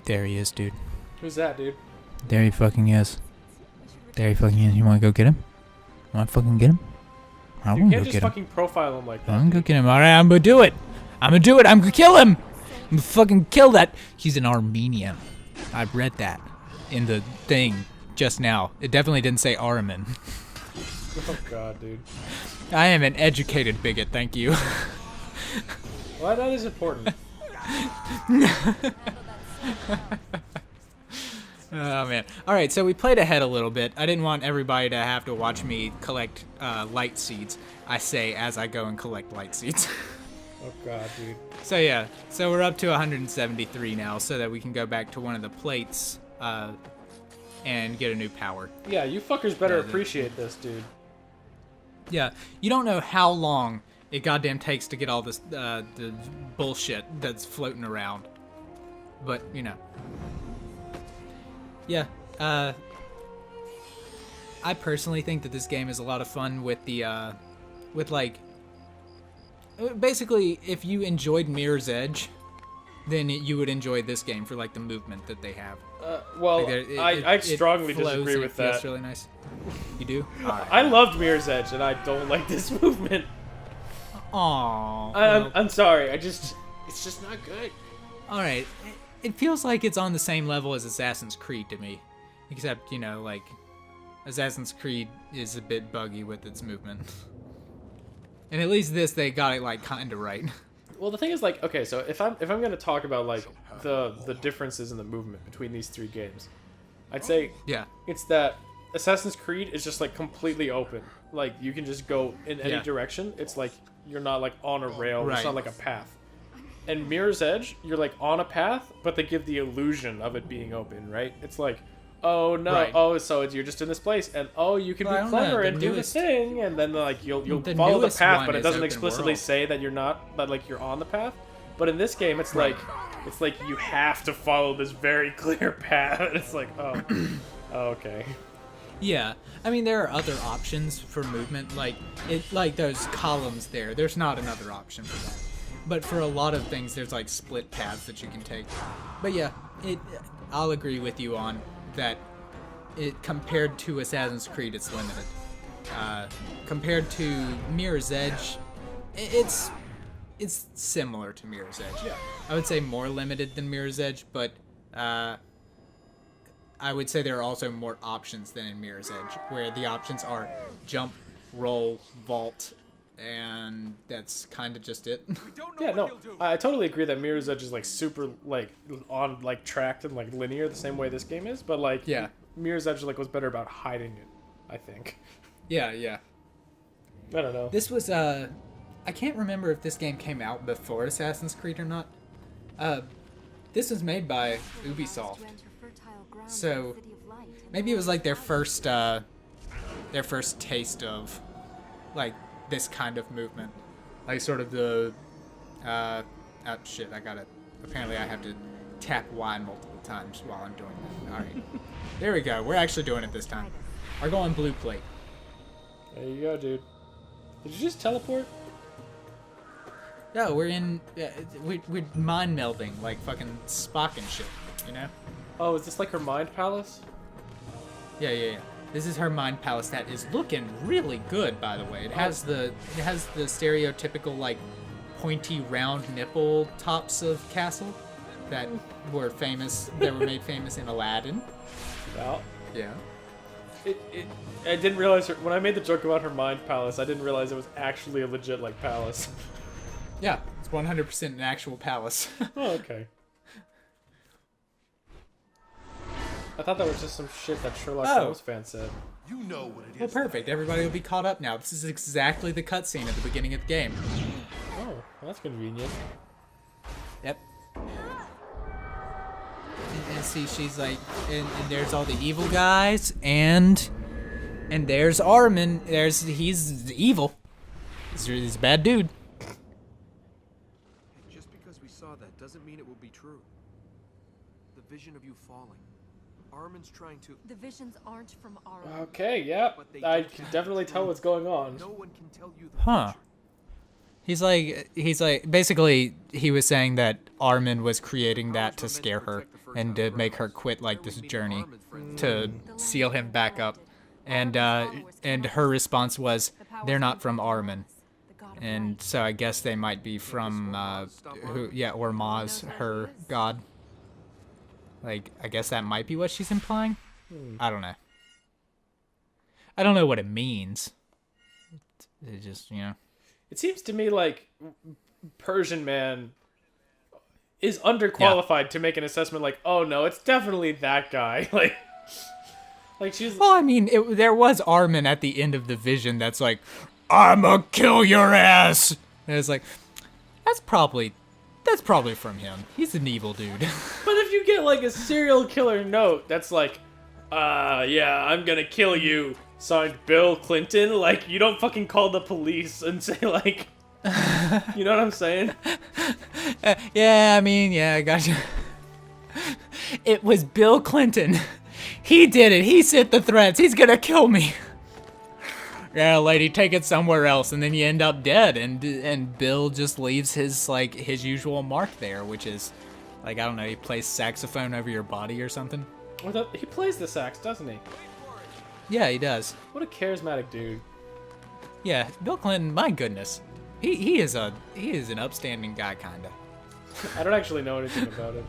There he is, dude. Who's that, dude? There he fucking is. There he fucking is. You wanna go get him? Wanna fucking get him? I You wanna can't go just get him. fucking profile him like that. I'm gonna go get him. Alright, I'm gonna do it. I'm gonna do it. I'm gonna kill him. I'm gonna fucking kill that. He's an Armenian. I read that in the thing just now. It definitely didn't say Armen. Oh god, dude. I am an educated bigot, thank you. Well, that is important. Oh man. Alright, so we played ahead a little bit. I didn't want everybody to have to watch me collect light seeds. I say as I go and collect light seeds. Oh god, dude. So yeah, so we're up to 173 now so that we can go back to one of the plates and get a new power. Yeah, you fuckers better Yeah, appreciate this, dude. Yeah, you don't know how long it goddamn takes to get all this the bullshit that's floating around. But, you know. Yeah, I personally think that this game is a lot of fun with the, with like, basically, if you enjoyed Mirror's Edge, then you would enjoy this game for like the movement that they have. Well, Like, I strongly flows disagree and with it feels that. really nice. You do? I loved Mirror's Edge, and I don't like this movement. Aww. I'm sorry. It's just not good. Alright. It feels like it's on the same level as Assassin's Creed to me. Except, you know, like, Assassin's Creed is a bit buggy with its movement. And at least this, they got it, like, kinda right. Well, the thing is, like, okay, so if I'm gonna talk about like the differences in the movement between these three games, I'd say Yeah. it's that Assassin's Creed is just like completely open. Like you can just go in any Yeah. direction. It's like you're not like on a rail. Right. It's not like a path. And Mirror's Edge, you're like on a path, but they give the illusion of it being open, right? It's like, oh no, Right. oh so you're just in this place, and oh you can Well, I be don't know, clever the and do the newest- thing, and then like you'll The follow the newest path, one but it is doesn't open explicitly world. say that you're not, that like you're on the path. But in this game, it's Right. like you have to follow this very clear path. It's like, oh, oh okay. Yeah, I mean there are other options for movement, like those columns there. There's not another option for that. But for a lot of things, there's like split paths that you can take. But yeah, I'll agree with you on that. It compared to Assassin's Creed, it's limited. Compared to Mirror's Edge, it's similar to Mirror's Edge. Yeah. I would say more limited than Mirror's Edge, but I would say there are also more options than in Mirror's Edge, where the options are jump, roll, vault, and that's kind of just it. Yeah, no, I totally agree that Mirror's Edge is like super like on like tracked and like linear the same way this game is, but like Yeah. Mirror's Edge like was better about hiding it, I think. Yeah, yeah. I don't know. This was I can't remember if this game came out before Assassin's Creed or not. This was made by Ubisoft, so maybe it was like their first taste of like this kind of movement, like sort of the oh shit, I got it. Apparently I have to tap Y multiple times while I'm doing that. All right, there we go. We're actually doing it this time. We're going blue plate. There you go, dude. Did you just teleport? No, we're in. We're mind melding like fucking Spock and shit. You know? Oh, is this like her mind palace? Yeah, yeah, yeah. This is her mind palace that is looking really good, by the way. It has the stereotypical like pointy round nipple tops of castle that were famous. That were made famous in Aladdin. Well, Yeah. I didn't realize when I made the joke about her mind palace, I didn't realize it was actually a legit like palace. Yeah, it's 100% an actual palace. Oh, okay. I thought that was just some shit that Sherlock Holmes fans said. You know what it Well, is. perfect. Everybody will be caught up now. This is exactly the cutscene at the beginning of the game. Oh, well, that's convenient. Yep. And see, she's like, and there's all the evil guys, and there's Armin. He's evil. He's a bad dude. Just because we saw that doesn't mean it will be true. The vision of you falling. Armin's trying to. The visions aren't from Armin. Okay, yeah. I can definitely tell what's going on. No one can tell you the Huh. future. He's like, basically, he was saying that Armin was creating that to scare her and to make her quit like this journey to seal him back up. And her response was, they're not from Armin. And so I guess they might be from, or Maz, her god. Like, I guess that might be what she's implying? I don't know. I don't know what it means. It just, It seems to me like Persian man is underqualified to make an assessment like, oh no, it's definitely that guy. Like she's... Well, I mean, there was Armin at the end of the vision that's like, I'ma kill your ass! And it's like, that's probably from him. He's an evil dude. But if you get like a serial killer note that's like, yeah, I'm gonna kill you, signed Bill Clinton, like, you don't fucking call the police and say like, you know what I'm saying? Yeah, I mean, yeah, I got you. It was Bill Clinton. He did it. He sent the threats. He's gonna kill me. Yeah, lady, take it somewhere else, and then you end up dead, and Bill just leaves his usual mark there, which is, like, I don't know, he plays saxophone over your body or something. He plays the sax, doesn't he? Yeah, he does. What a charismatic dude. Yeah, Bill Clinton, my goodness. He is an upstanding guy, kinda. I don't actually know anything about him.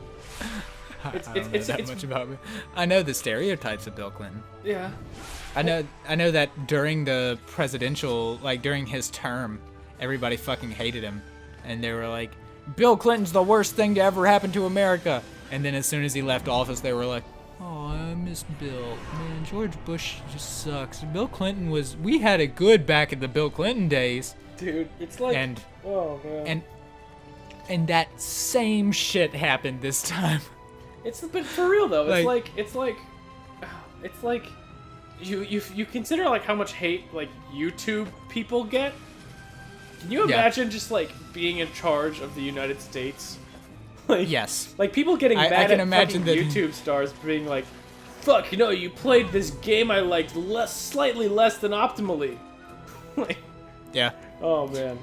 I don't know that much about me. I know the stereotypes of Bill Clinton. Yeah. I know that during the presidential, like during his term, everybody fucking hated him, and they were like, Bill Clinton's the worst thing to ever happen to America. And then as soon as he left office, they were like, oh, I miss Bill. Man, George Bush just sucks. Bill Clinton we had it good back in the Bill Clinton days. Dude, it's like, oh man. And that same shit happened this time. But for real though, it's like you consider like how much hate like YouTube people get. Can you imagine just like being in charge of the United States? Like, yes. Like people getting mad I can at imagine fucking that... YouTube stars being like, "Fuck, you played this game I liked slightly less than optimally." Like, yeah. Oh man.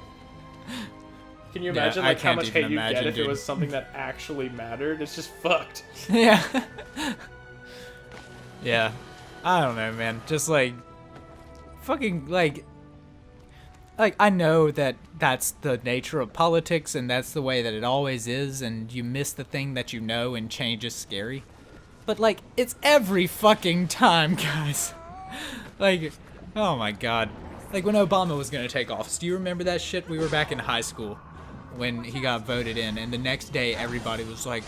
Can you imagine like how much hate you'd get if dude. it was something that actually mattered? It's just fucked. Yeah. Yeah. I don't know, man. Just like fucking like I know that that's the nature of politics and that's the way that it always is, and you miss the thing that you know and change is scary. But like it's every fucking time, guys. Like, oh my god. Like when Obama was gonna take office, do you remember that shit? We were back in high school when he got voted in, and the next day everybody was like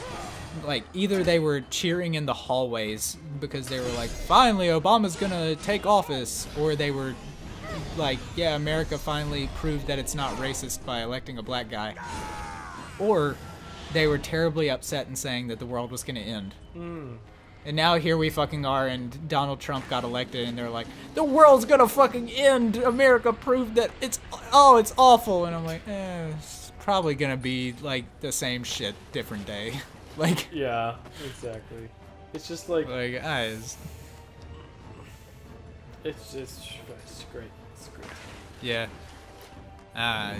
either they were cheering in the hallways because they were like, finally Obama's gonna take office, or they were like, yeah, America finally proved that it's not racist by electing a black guy, or they were terribly upset and saying that the world was gonna end. And now here we fucking are, and Donald Trump got elected, and they're like, the world's gonna fucking end. America proved that it's awful. And I'm like, it's probably gonna be like the same shit, different day. Like, yeah, exactly. It's just like guys. It's great. It's great. Yeah.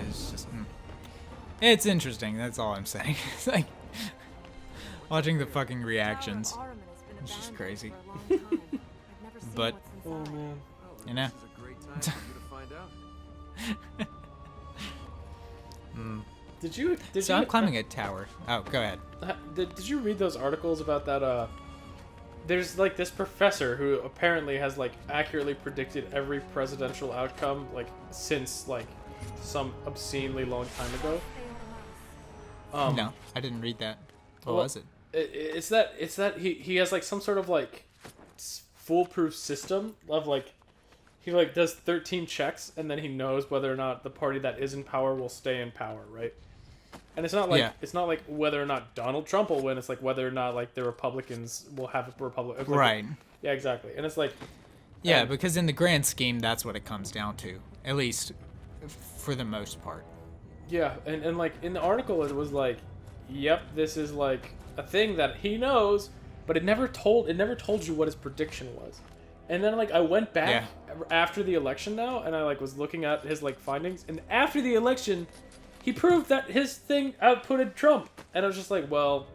It's just, it's interesting. That's all I'm saying. It's like watching the fucking reactions. It's just crazy. But, you know. This is a great time for you to find out. Did you? I'm climbing a tower. Oh, go ahead. Did you read those articles about that? There's like this professor who apparently has like accurately predicted every presidential outcome like since like some obscenely long time ago. No, I didn't read that. What was it? It's that he has like some sort of like foolproof system of like he like does 13 checks and then he knows whether or not the party that is in power will stay in power, right? And it's not like it's not like whether or not Donald Trump will win. It's like whether or not like the Republicans will have a Republic. Like, right. Yeah, exactly. And it's like. Yeah, because in the grand scheme, that's what it comes down to, at least for the most part. Yeah, and like in the article, it was like, yep, this is like a thing that he knows, but it never told you what his prediction was. And then like I went back after the election now, and I like was looking at his like findings, and after the election, he proved that his thing outputted Trump. And I was just like, well,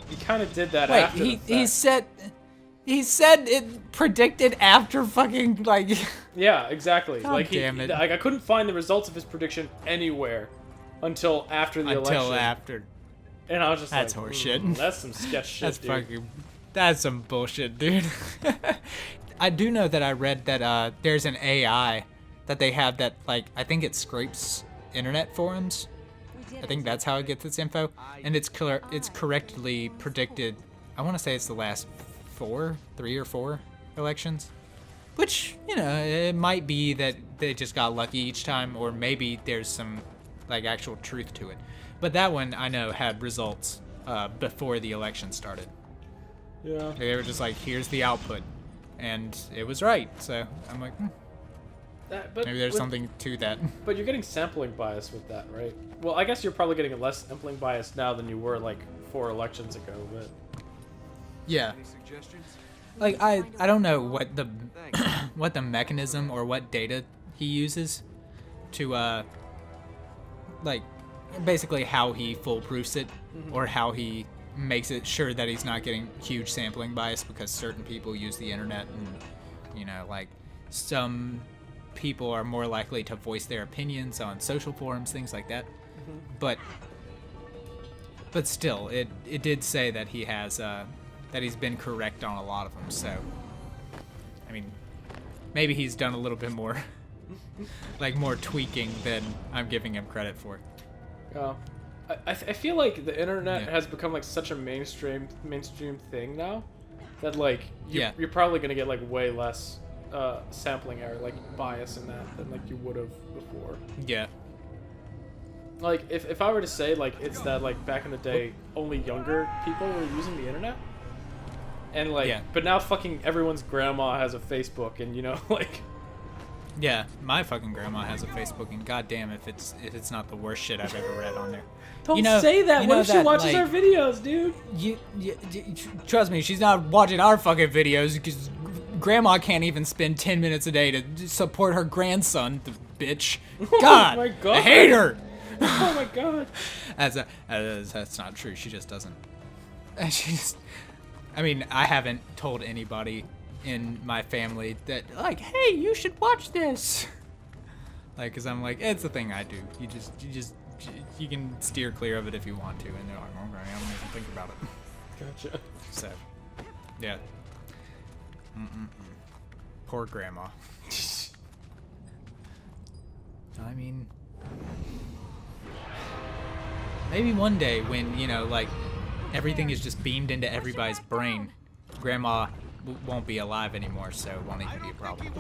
he kind of did that Wait, after the fact. he said it predicted after fucking like. Yeah, exactly. God like damn it. like I couldn't find the results of his prediction anywhere until after the election. Until after. And I was just That's like, horseshit. That's some sketch shit, That's dude. fucking. That's some bullshit, dude. I do know that I read that there's an AI that they have that like I think it scrapes internet forums. I think that's how it gets its info, and it's correctly predicted. I want to say it's the last 3 or 4 elections, which it might be that they just got lucky each time, or maybe there's some like actual truth to it. But that one I know had results before the election started. Yeah. They were just like, "Here's the output," and it was right. So I'm like, But maybe there's something to that. But you're getting sampling bias with that, right? Well, I guess you're probably getting less sampling bias now than you were like 4 elections ago, but Yeah. Any suggestions? Like I don't know what the Thanks. what the mechanism or what data he uses to like basically how he foolproofs it or how he makes it sure that he's not getting huge sampling bias because certain people use the internet and like some people are more likely to voice their opinions on social forums, things like that. But still it did say that he has that he's been correct on a lot of them, so I mean maybe he's done a little bit more like more tweaking than I'm giving him credit for. I feel like the internet Yeah. has become like such a mainstream thing now that like Yeah. you're probably gonna get like way less sampling error, like bias in that than like you would have before. Yeah. Like if I were to say like it's that like back in the day only younger people were using the internet, and like Yeah. but now fucking everyone's grandma has a Facebook, and like Yeah, my fucking grandma has a Facebook, and goddamn if it's not the worst shit I've ever read on there. don't say that. you What know if she that, watches like, our videos, dude? You, trust me, she's not watching our fucking videos because grandma can't even spend 10 minutes a day to support her grandson, the bitch. God, my God. I hate her. Oh my god. That's not true. She just doesn't. I mean, I haven't told anybody in my family that like, hey, you should watch this. Like, cause I'm like, it's a thing I do. You can steer clear of it if you want to, and they're like, okay, I don't even think about it. Gotcha. So, yeah. Poor grandma. I mean, maybe one day when, like, everything is just beamed into everybody's brain, grandma won't be alive anymore, so it won't even be a problem.